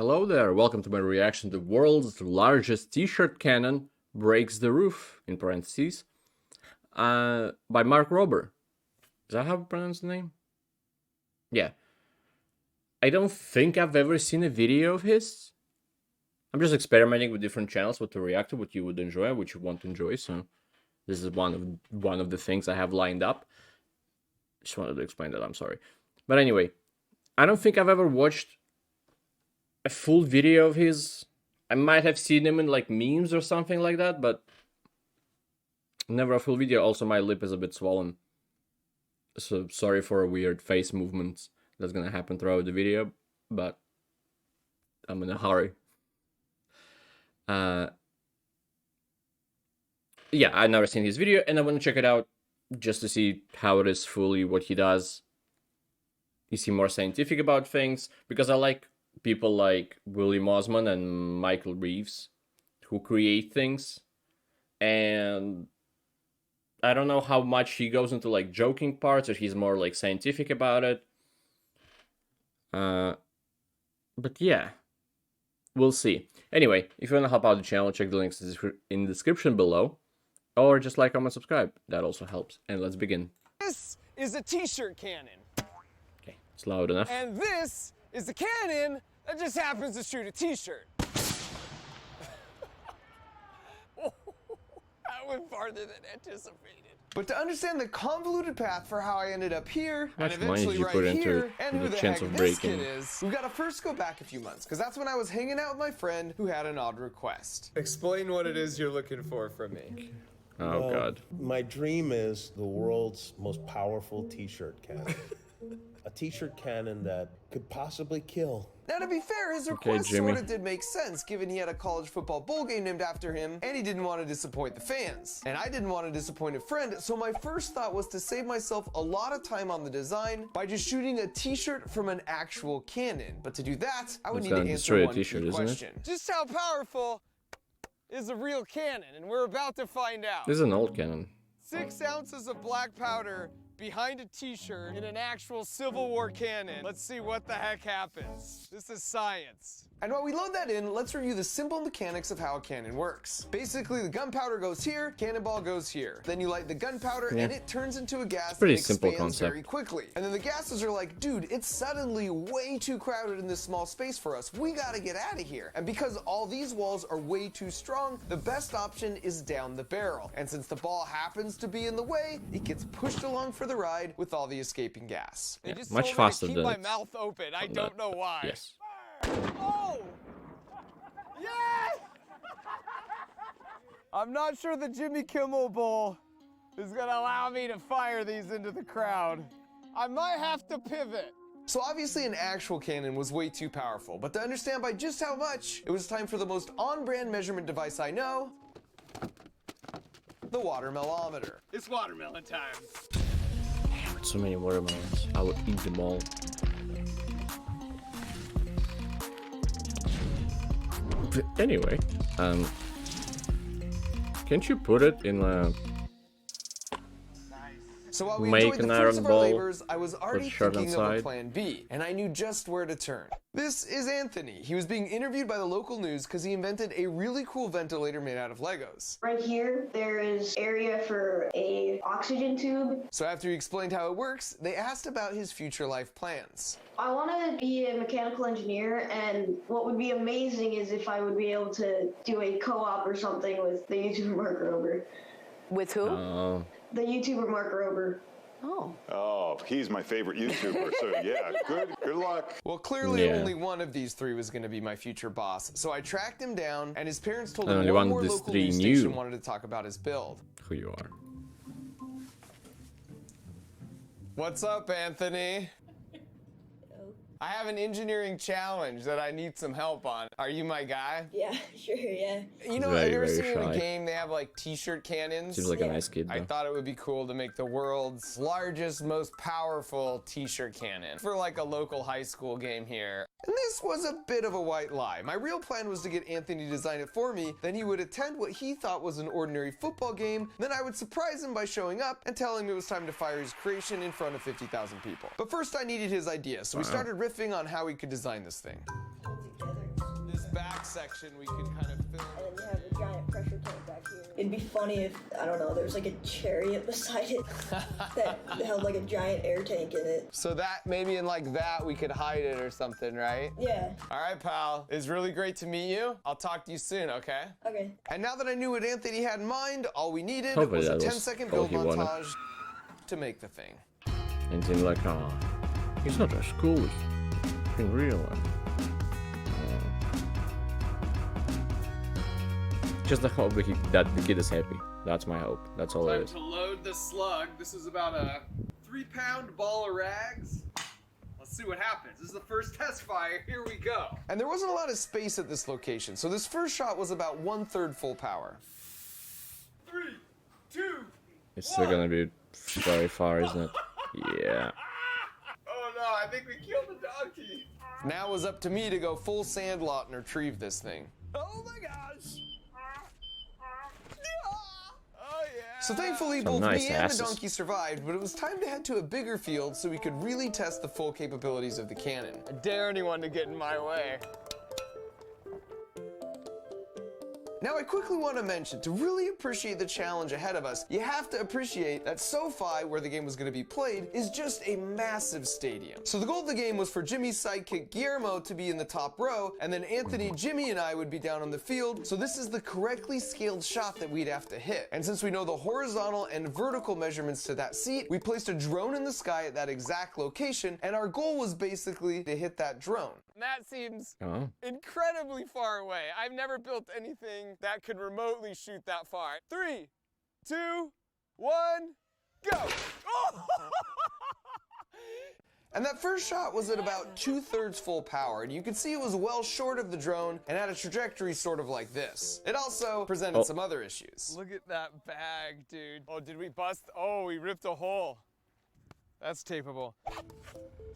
Hello there, welcome to my reaction to the world's largest t-shirt cannon breaks the roof, in parentheses, by Mark Rober. Is that how you pronounce the name? Yeah. I don't think I've ever seen a video of his. I'm just experimenting with different channels, what to react to, what you would enjoy, what you want to enjoy, so this is one of the things I have lined up. Just wanted to explain that, I'm sorry. But anyway, I don't think I've ever watched a full video of his. I might have seen him in like memes or something like that, but never a full video. Also, my lip is a bit swollen, so sorry for a weird face movements that's gonna happen throughout the video, but I'm in a hurry. Yeah, I've never seen his video, and I want to check it out just to see how it is fully, what he does. Is he more scientific about things? Because I like people like William Osman and Michael Reeves who create things, and I don't know how much he goes into like joking parts or he's more like scientific about it. But yeah, we'll see. Anyway, if you want to help out the channel, check the links in the description below, or just like, comment, subscribe. That also helps. And let's begin. This is a t-shirt cannon. Okay, it's loud enough. And this is a cannon that just happens to shoot a t-shirt. That went farther than anticipated. But to understand the convoluted path for how I ended up here, How much and money did eventually you put right into here, and who the the chance heck of this breaking? kid is, we've got to first go back a few months, because that's when I was hanging out with my friend who had an odd request. Explain what it is you're looking for from me. Oh, Well, God. My dream is the world's most powerful t-shirt cannon. A t-shirt cannon that could possibly kill. Now, to be fair, his request Jimmy. sort of did make sense, given he had a college football bowl game named after him, and he didn't want to disappoint the fans. And I didn't want to disappoint a friend, so my first thought was to save myself a lot of time on the design by just shooting a t-shirt from an actual cannon. But to do that, I would It's need to gonna answer destroy a one t-shirt, key isn't it? question. Just how powerful is a real cannon? And we're about to find out. This is an old cannon. 6 ounces of black powder behind a t-shirt in an actual Civil War cannon. Let's see what the heck happens. This is science. And while we load that in, let's review the simple mechanics of how a cannon works. Basically, the gunpowder goes here, cannonball goes here. Then you light the gunpowder and it turns into a gas Pretty that simple expands concept. very quickly. And then the gases are like, dude, it's suddenly way too crowded in this small space for us. We gotta get out of here. And because all these walls are way too strong, the best option is down the barrel. And since the ball happens to be in the way, it gets pushed along for the ride with all the escaping gas. Yeah, They just much told me to faster keep than my it's mouth open. I on don't that. know why. Yes. Oh! Yes! I'm not sure the Jimmy Kimmel Bowl is gonna allow me to fire these into the crowd. I might have to pivot. So obviously an actual cannon was way too powerful, but to understand by just how much, it was time for the most on-brand measurement device I know, the watermelometer. It's watermelon time. So many watermelons. I would eat them all. But anyway, can't you put it in a... So while we Make enjoyed an the iron fruits of our ball, labors, I was already shirt thinking of a inside. plan B, and I knew just where to turn. This is Anthony. He was being interviewed by the local news because he invented a really cool ventilator made out of Legos. Right here, there is area for a oxygen tube. So after he explained how it works, they asked about his future life plans. I want to be a mechanical engineer, and what would be amazing is if I would be able to do a co-op or something with the YouTuber Mark Rober. With who? The YouTuber Mark Rober. Oh. Oh, he's my favorite YouTuber, so yeah, good luck. Well, clearly Yeah. only one of these three was going to be my future boss, so I tracked him down, and his parents told And him only one one of more these local three news knew. station wanted to talk about his build. Who you are. What's up, Anthony? I have an engineering challenge that I need some help on. Are you my guy? Yeah, sure, yeah. You know, Very, have you ever very seen in a shy. game they have like t-shirt cannons? Seems like a nice kid, I though. thought it would be cool to make the world's largest, most powerful t-shirt cannon for like a local high school game here. And this was a bit of a white lie. My real plan was to get Anthony to design it for me, then he would attend what he thought was an ordinary football game, then I would surprise him by showing up and telling him it was time to fire his creation in front of 50,000 people. But first I needed his idea, so we started riffing on how we could design this thing. section we could kind of film. And then you have a giant pressure tank back here. It'd be funny if, I don't know, there was like a chariot beside it that held like a giant air tank in it. So that, maybe in like that, we could hide it or something, right? Yeah. All right, pal. It's really great to meet you. I'll talk to you soon, okay? Okay. And now that I knew what Anthony had in mind, all we needed Hopefully was a that was 10-second all build he wanted. montage to make the thing. And then like, oh, he's not as cool as in real life. Just the hope that the kid is happy. That's my hope. That's all it Time is. to load the slug. This is about a 3-pound ball of rags. Let's see what happens. This is the first test fire. Here we go. And there wasn't a lot of space at this location, so this first shot was about 1/3 full power. 3, 2, It's still gonna be very far, isn't it? Yeah. oh no, I think we killed the donkey. Now it was up to me to go full sandlot and retrieve this thing. Oh my gosh. Oh yeah. So thankfully both nice me and asses. the donkey survived, but it was time to head to a bigger field so we could really test the full capabilities of the cannon. I dare anyone to get in my way. Now I quickly want to mention, to really appreciate the challenge ahead of us, you have to appreciate that SoFi, where the game was going to be played, is just a massive stadium. So the goal of the game was for Jimmy's sidekick Guillermo to be in the top row, and then Anthony, Jimmy, and I would be down on the field, so this is the correctly scaled shot that we'd have to hit. And since we know the horizontal and vertical measurements to that seat, we placed a drone in the sky at that exact location, and our goal was basically to hit that drone. That seems incredibly far away. I've never built anything that could remotely shoot that far. 3, 2, 1, go! Oh! And that first shot was at about 2/3 full power, and you can see it was well short of the drone and had a trajectory sort of like this. It also presented some other issues. Look at that bag, dude. Oh, did we bust? Oh, we ripped a hole. That's tapeable.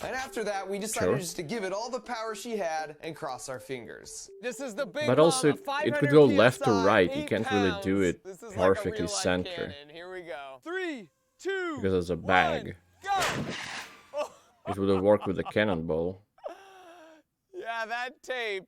And after that, we decided just to give it all the power she had and cross our fingers. This is the big But also, it could go left or right. You can't really do it perfectly like center. Here we go. 3, 2, Because it's a bag. 1, go! It would have worked with a cannonball. Yeah, that tape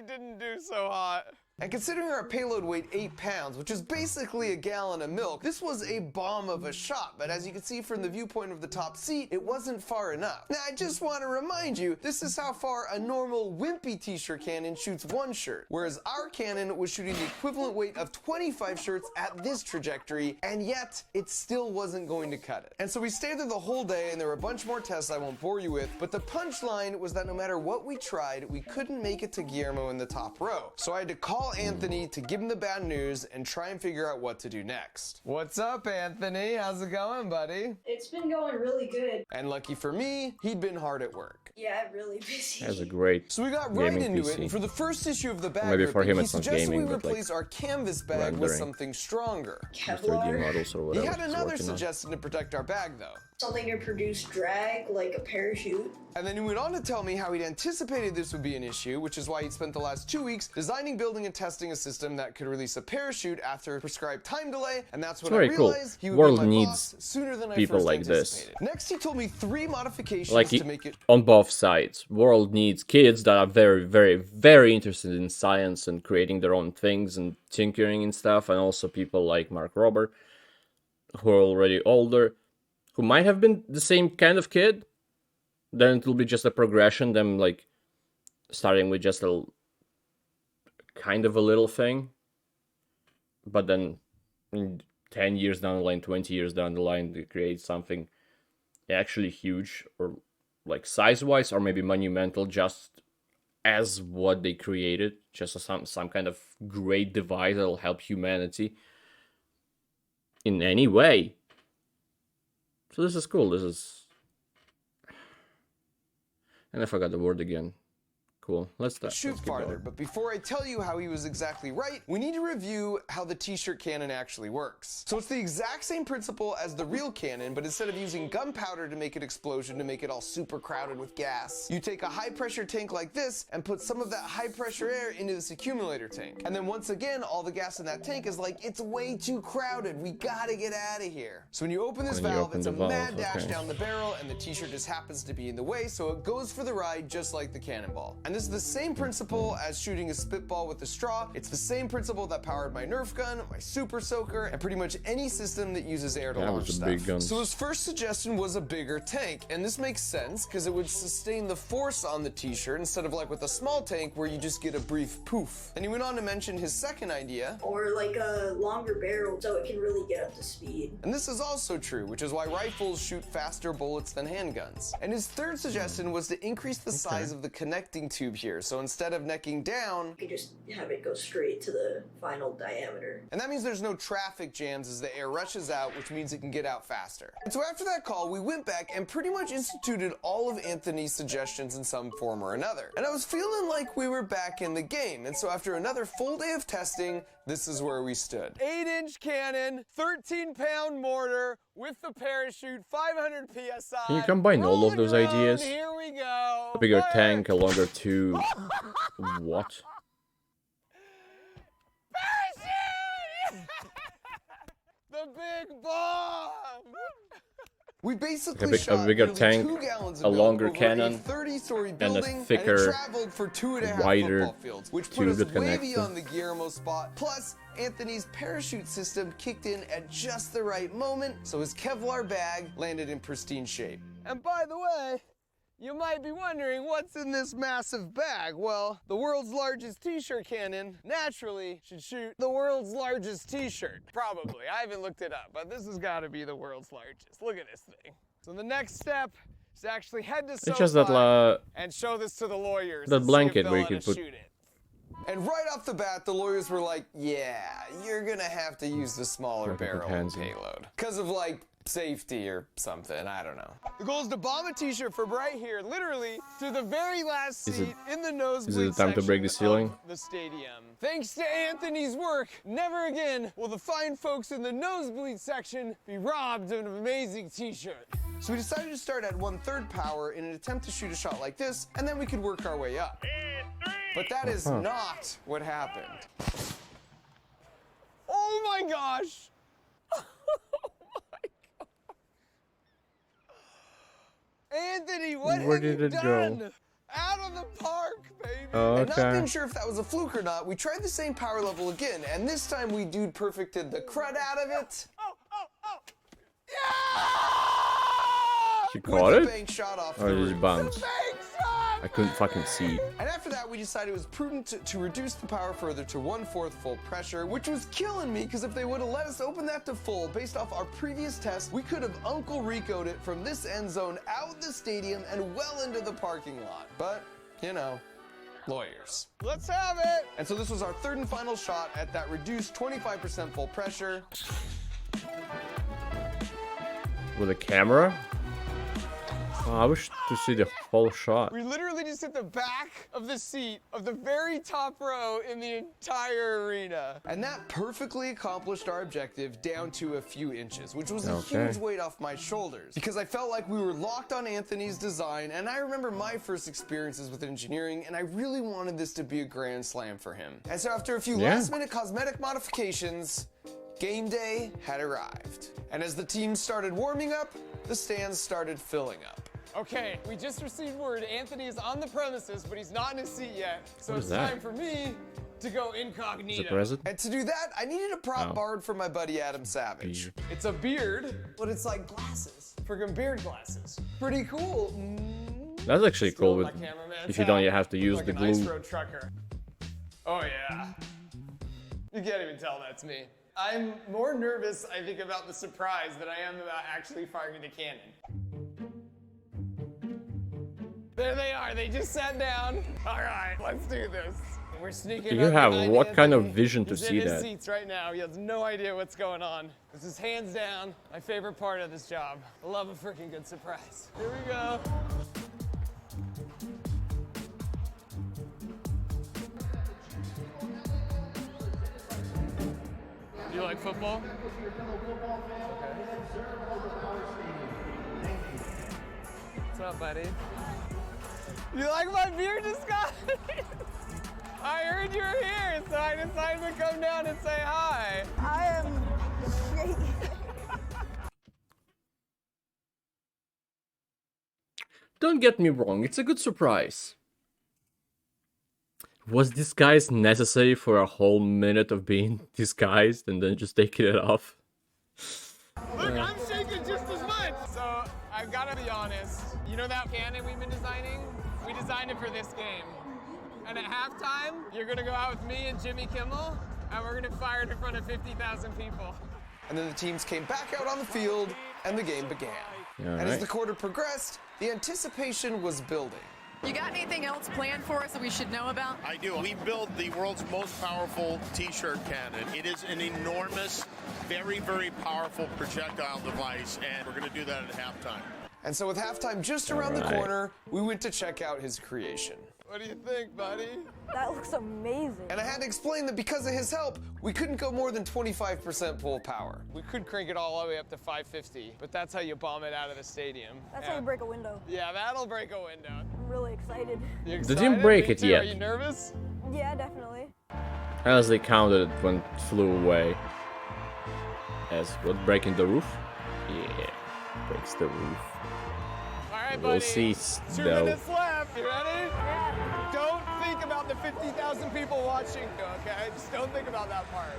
didn't do so hot. And considering our payload weighed 8 pounds, which is basically a gallon of milk, this was a bomb of a shot, but as you can see from the viewpoint of the top seat, it wasn't far enough. Now, I just want to remind you, this is how far a normal wimpy t-shirt cannon shoots 1 shirt, whereas our cannon was shooting the equivalent weight of 25 shirts at this trajectory, and yet, it still wasn't going to cut it. And so we stayed there the whole day, and there were a bunch more tests I won't bore you with, but the punchline was that no matter what we tried, we couldn't make it to Guillermo in the top row. So I had to call Anthony to give him the bad news and try and figure out what to do next. What's up, Anthony? How's it going, buddy? It's been going really good. And lucky for me, he'd been hard at work. Yeah, really busy. That's a great So we got right gaming into PC. it, and for the first issue of the bag Maybe for ripping, him he it's not suggested gaming, we but, like, replace our canvas bag with rendering. something stronger. 3D Kevlar? models or He whatever. had he's another working on. suggestion to protect our bag, though. Something to produce drag, like a parachute. And then he went on to tell me how he'd anticipated this would be an issue, which is why he'd spent the last 2 weeks designing, building, and testing a system that could release a parachute after a prescribed time delay, and that's when I very cool. realized he would World be my needs boss sooner than I people first like this. anticipated. Next, he told me 3 modifications Like to make it on both sides. World needs kids that are very, very, very interested in science and creating their own things and tinkering and stuff, and also people like Mark Rober, who are already older, who might have been the same kind of kid. Then it will be just a progression, them like starting with just a kind of a little thing, but then 10 years down the line, 20 years down the line, they create something actually huge, or like size-wise, or maybe monumental, just as what they created, just as some kind of great device that'll help humanity in any way. So this is cool. This is... And I forgot the word again. Cool. Let's start. shoot farther, but before I tell you how he was exactly right, we need to review how the t-shirt cannon actually works. So it's the exact same principle as the real cannon, but instead of using gunpowder to make an explosion to make it all super crowded with gas, you take a high pressure tank like this and put some of that high pressure air into this accumulator tank. And then once again, all the gas in that tank is like, it's way too crowded, we gotta get out of here. So when you open this valve, it's a mad dash down the barrel, and the t-shirt just happens to be in the way, so it goes for the ride just like the cannonball. And And this is the same principle as shooting a spitball with a straw. It's the same principle that powered my Nerf gun, my Super Soaker, and pretty much any system that uses air to launch stuff. Big guns. So his first suggestion was a bigger tank, and this makes sense because it would sustain the force on the t-shirt instead of like with a small tank where you just get a brief poof. And he went on to mention his second idea. Or like a longer barrel so it can really get up to speed. And this is also true, which is why rifles shoot faster bullets than handguns. And his third suggestion was to increase the size of the connecting tube here. So instead of necking down, You could just have it go straight to the final diameter. and that means there's no traffic jams as the air rushes out, which means it can get out faster. And so after that call, we went back and pretty much instituted all of Anthony's suggestions in some form or another. And I was feeling like we were back in the game. And so after another full day of testing, this is where we stood. 8-inch cannon, 13-pound mortar with the parachute, 500 PSI. Can you combine all of those ideas? Here we go. A bigger Fire! tank, a longer tube. What? Parachute! The big bomb! We basically a shot bigger nearly tank, 2 gallons a of longer milk over cannon, a 30-story and a building, thicker, and it traveled for 2.5 wider football fields, which put tube us that way connects beyond the Guillermo spot. Plus, Anthony's parachute system kicked in at just the right moment, so his Kevlar bag landed in pristine shape. And by the way, you might be wondering what's in this massive bag. Well, the world's largest t-shirt cannon naturally should shoot the world's largest t-shirt. Probably. I haven't looked it up, but this has got to be the world's largest. Look at this thing. So the next step is to actually head to It's just that and show this to the lawyers. that and see if blanket they'll where you let can us put- shoot it. And right off the bat, the lawyers were like, yeah, you're gonna have to use the smaller Like a barrel and pansy. payload. Because of like safety or something, I don't know. The goal is to bomb a t-shirt from right here, literally, to the very last Is seat it- in the nosebleed is it time to break the section ceiling? of the stadium. Thanks to Anthony's work, never again will the fine folks in the nosebleed section be robbed of an amazing t-shirt. So we decided to start at 1/3 power in an attempt to shoot a shot like this, and then we could work our way up. But that is not what happened. Oh my gosh! Anthony, what Where have did you it go? done? Out of the park, baby. Oh, And not okay. being sure if that was a fluke or not, we tried the same power level again, and this time we dude perfected the crud out of it. Yeah! She With caught a it? bank shot off Or the did it roof. bounce? The bank shot! I couldn't fucking see. And after that, we decided it was prudent to reduce the power further to 1/4 full pressure, which was killing me because if they would have let us open that to full, based off our previous test, we could have Uncle Rico'd it from this end zone out the stadium and well into the parking lot. But, you know, lawyers. Let's have it! And so this was our third and final shot at that reduced 25% full pressure. With a camera? Oh, I wish to see the whole shot. We literally just hit the back of the seat of the very top row in the entire arena. And that perfectly accomplished our objective down to a few inches, which was a Okay. huge weight off my shoulders because I felt like we were locked on Anthony's design, and I remember my first experiences with engineering, and I really wanted this to be a grand slam for him. And so after a few Yeah. last-minute cosmetic modifications, game day had arrived. And as the team started warming up, the stands started filling up. Okay, we just received word Anthony is on the premises, but he's not in his seat yet. So What it's is that? time for me to go Is it incognito. present? And to do that, I needed a prop Oh. borrowed from my buddy Adam Savage. Beard. It's a beard, but it's like glasses. Friggin' beard glasses. Pretty cool. That's actually cool with, My cameraman's if you don't hat, yet have to use like the an ice glue. road trucker. Oh yeah. You can't even tell that's me. I'm more nervous, I think, about the surprise than I am about actually firing the cannon. There they are. They just sat down. All right, let's do this. We're sneaking. You up have behind what kind of Anthony. vision to He's see in his that? seats right now. He has no idea what's going on. This is hands down my favorite part of this job. I love a freaking good surprise. Here we go. You like football? What's up, buddy? You like my beard disguise? I heard you were here, so I decided to come down and say hi. I am shaking. Don't get me wrong, it's a good surprise. Was disguise necessary for a whole minute of being disguised and then just taking it off? Look, I'm shaking just as much. So I've got to be honest. You know that cannon we've been designing? We designed it for this game. And at halftime, you're gonna go out with me and Jimmy Kimmel, and we're gonna fire it in front of 50,000 people. And then the teams came back out on the field, and the game began. And as the quarter progressed, the anticipation was building. You got anything else planned for us that we should know about? I do. We built the world's most powerful t-shirt cannon. It is an enormous, very, very powerful projectile device, and we're going to do that at halftime. And so with halftime just around the corner, we went to check out his creation. What do you think, buddy? That looks amazing. And I had to explain that because of his help, we couldn't go more than 25% full power. We could crank it all the way up to 550, but that's how you bomb it out of the stadium. That's how you break a window. Yeah, that'll break a window. I'm really excited. You They didn't break it yet. Are you nervous? Yeah, definitely. As they counted it when it flew away. As what, breaking the roof? Yeah, breaks the roof. All right, We'll buddy. see, 2 though. minutes left. You ready? Yeah. Don't think about the 50,000 people watching, okay? Just don't think about that part.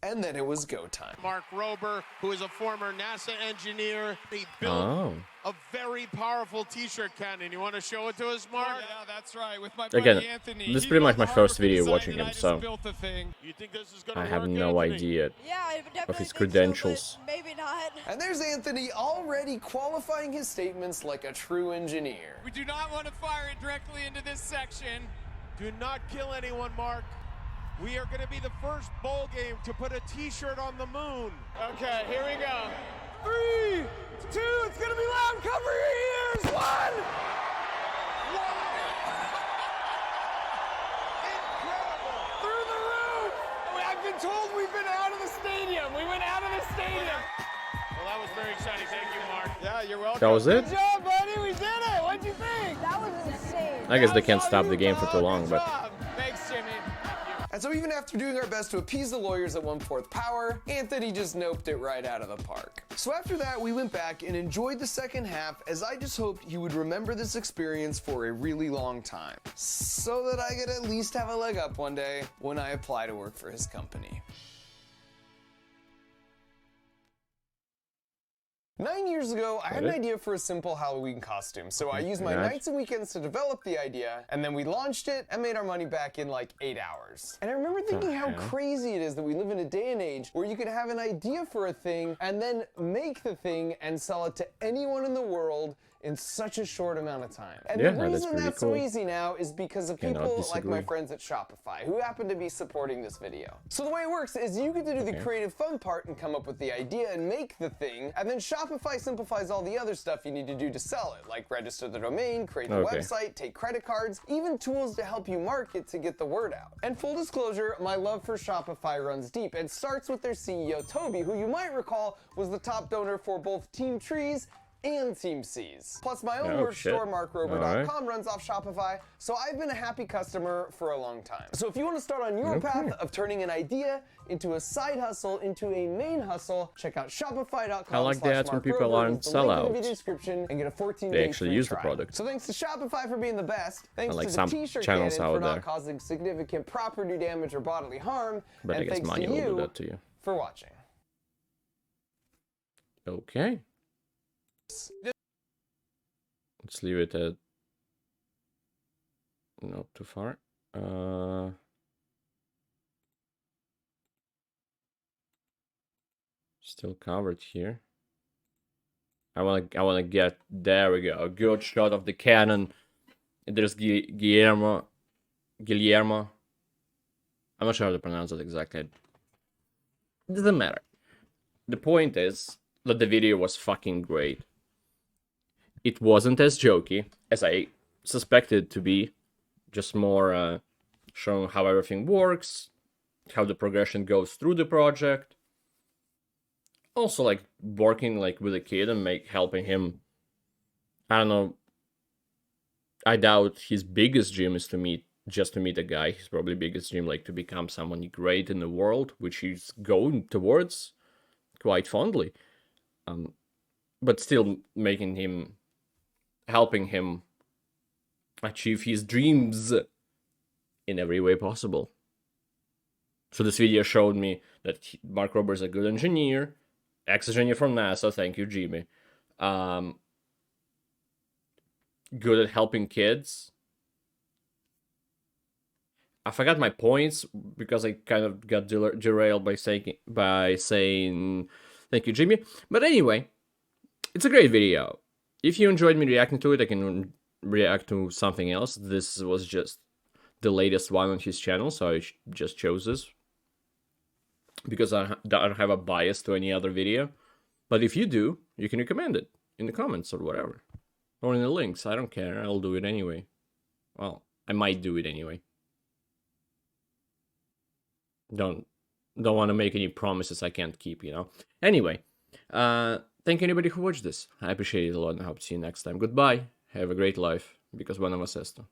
And then it was go time. Mark Rober, who is a former NASA engineer, he built a very powerful t-shirt cannon. You want to show it to us, Mark? Yeah, that's right. With my Again, buddy Anthony. this is pretty much my first video watching him, so You think this is going to I work, have no Anthony? idea Yeah, I definitely of his think credentials. So, but maybe not. And there's Anthony already qualifying his statements like a true engineer. We do not want to fire it directly into this section. Do not kill anyone, Mark. We are going to be the first bowl game to put a t-shirt on the moon. Okay, here we go. 3, 2, it's gonna be loud. Cover your ears. 1. Incredible. Through the roof. I've been told we've been out of the stadium. We went out of the stadium. Well, that was very exciting. Thank you, Mark. Yeah, you're welcome. That was it? Good job, buddy. We did it. What'd you think? That was insane. I guess they can't stop the game for too long, Good but job. Thanks, Jimmy. And so even after doing our best to appease the lawyers at 1/4 power, Anthony just noped it right out of the park. So after that, we went back and enjoyed the second half, as I just hoped he would remember this experience for a really long time, so that I could at least have a leg up one day when I apply to work for his company. 9 years ago, I had an idea for a simple Halloween costume, so I used my nights and weekends to develop the idea, and then we launched it and made our money back in like 8 hours. And I remember thinking how crazy it is that we live in a day and age where you can have an idea for a thing and then make the thing and sell it to anyone in the world in such a short amount of time. And Yeah, the that's reason pretty that's so cool. easy now is because of Cannot people like my disagree. friends at Shopify who happen to be supporting this video. So the way it works is you get to do the creative fun part and come up with the idea and make the thing, and then Shopify simplifies all the other stuff you need to do to sell it, like register the domain, create the website, take credit cards, even tools to help you market to get the word out. And full disclosure, my love for Shopify runs deep. It starts with their CEO, Toby, who you might recall was the top donor for both Team Trees and Team C's. Plus, my own merch store, markrober.com, runs off Shopify, so I've been a happy customer for a long time. So if you want to start on your path of turning an idea into a side hustle, into a main hustle, check out shopify.com. I like the ads when people aren't sellouts. In the video description and get a 14-day They actually free use the trial. product. So thanks to Shopify for being the best. Thanks like to the some T-shirt channels cannon for out not there. causing significant property damage or bodily harm. But and I guess thanks money to will do you that to you. for watching. Okay. Let's leave it at not too far. Still covered here. I wanna get, there we go, a good shot of the cannon. There's Guillermo. I'm not sure how to pronounce it exactly. It doesn't matter. The point is that the video was fucking great. It wasn't as jokey as I suspected it to be. Just more showing how everything works, how the progression goes through the project. Also, like, working like with a kid and helping him. I don't know. I doubt his biggest dream is to meet a guy. His probably biggest dream, like, to become someone great in the world, which he's going towards quite fondly. But still helping him achieve his dreams in every way possible. So this video showed me that Mark Rober is a good engineer, ex-engineer from NASA, thank you, Jimmy. Good at helping kids. I forgot my points because I kind of got derailed by saying thank you, Jimmy. But anyway, it's a great video. If you enjoyed me reacting to it, I can react to something else. This was just the latest one on his channel, so I just chose this because I don't have a bias to any other video. But if you do, you can recommend it in the comments or whatever. Or in the links, I don't care, I'll do it anyway. Well, I might do it anyway. Don't want to make any promises I can't keep, you know. Anyway, thank anybody who watched this. I appreciate it a lot and I hope to see you next time. Goodbye. Have a great life, because one of us has to.